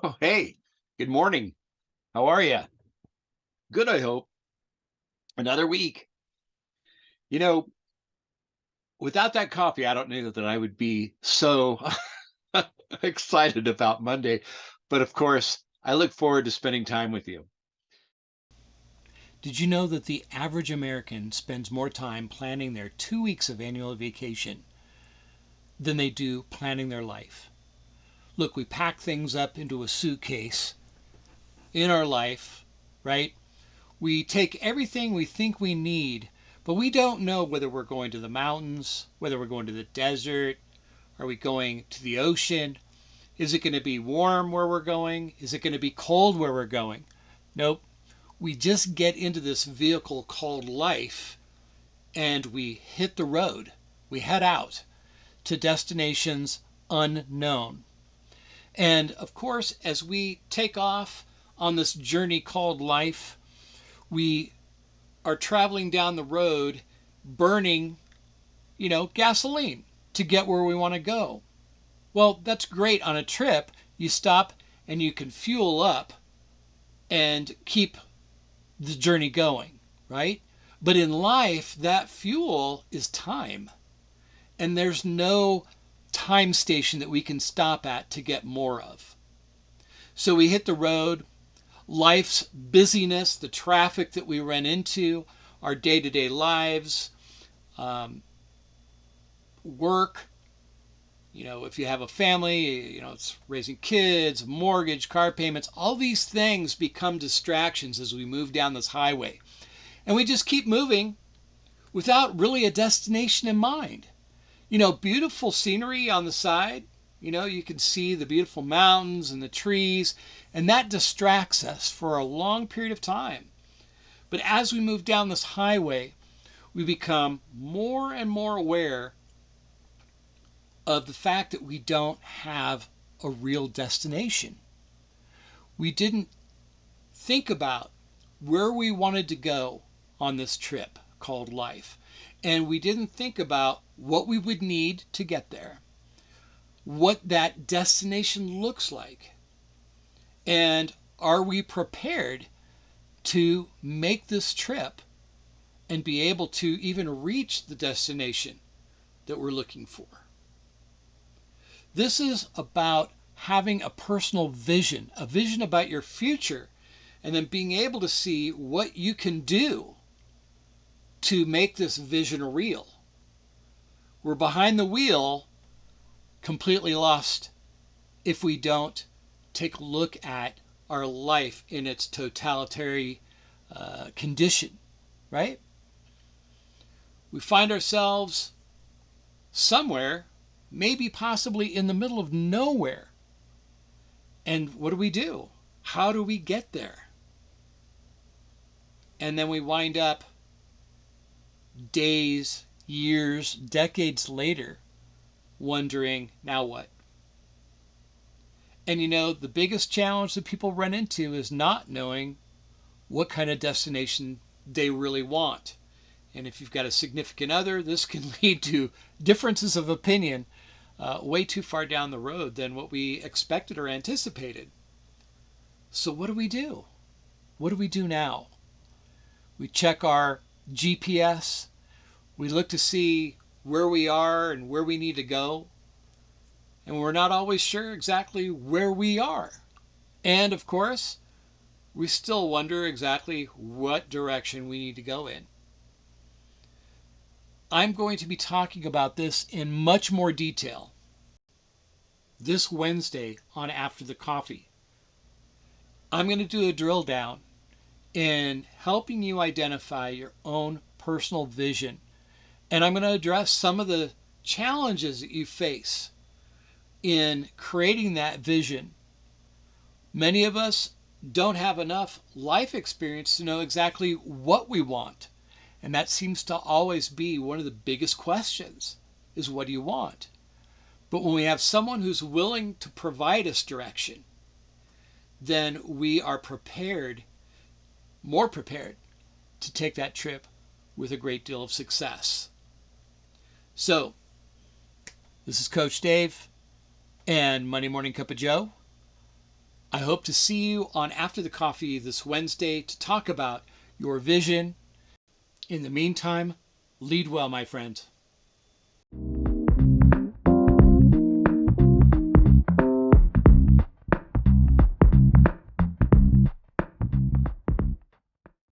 Oh, hey, good morning. How are you? Good, I hope. Another week. You know, without that coffee, I don't know that I would be so excited about Monday. But of course, I look forward to spending time with you. Did you know that the average American spends more time planning their 2 weeks of annual vacation than they do planning their life? Look, we pack things up into a suitcase in our life, right? We take everything we think we need, but we don't know whether we're going to the mountains, whether we're going to the desert, are we going to the ocean? Is it going to be warm where we're going? Is it going to be cold where we're going? Nope. We just get into this vehicle called life and we hit the road. We head out to destinations unknown. And of course, as we take off on this journey called life, we are traveling down the road burning, gasoline to get where we want to go. Well, that's great on a trip. You stop and you can fuel up and keep the journey going, right? But in life, that fuel is time. And there's no time station that we can stop at to get more of. So we hit the road, life's busyness, the traffic that we run into, our day to day lives, um, work. If you have a family, it's raising kids, mortgage, car payments, all these things become distractions as we move down this highway. And we just keep moving without really a destination in mind. Beautiful scenery on the side. You can see the beautiful mountains and the trees, and that distracts us for a long period of time. But as we move down this highway, we become more and more aware of the fact that we don't have a real destination. We didn't think about where we wanted to go on this trip called life. And we didn't think about what we would need to get there, what that destination looks like, and are we prepared to make this trip and be able to even reach the destination that we're looking for. This is about having a personal vision, a vision about your future, and then being able to see what you can do to make this vision real. We're behind the wheel, completely lost if we don't take a look at our life in its totality condition, right? We find ourselves somewhere, maybe possibly in the middle of nowhere. And what do we do? How do we get there? And then we wind up days, years, decades later wondering, now what? And the biggest challenge that people run into is not knowing what kind of destination they really want. And if you've got a significant other, this can lead to differences of opinion way too far down the road than what we expected or anticipated. So, what do we do? What do we do now? We check our GPS, we look to see where we are and where we need to go, and we're not always sure exactly where we are. And of course, we still wonder exactly what direction we need to go in. I'm going to be talking about this in much more detail this Wednesday on After the Coffee. I'm going to do a drill down in helping you identify your own personal vision. And I'm going to address some of the challenges that you face in creating that vision. Many of us don't have enough life experience to know exactly what we want. And that seems to always be one of the biggest questions is what do you want? But when we have someone who's willing to provide us direction, then we are prepared, more prepared, to take that trip with a great deal of success. So, this is Coach Dave and Monday Morning Cup of Joe. I hope to see you on After the Coffee this Wednesday to talk about your vision. In the meantime, lead well, my friend.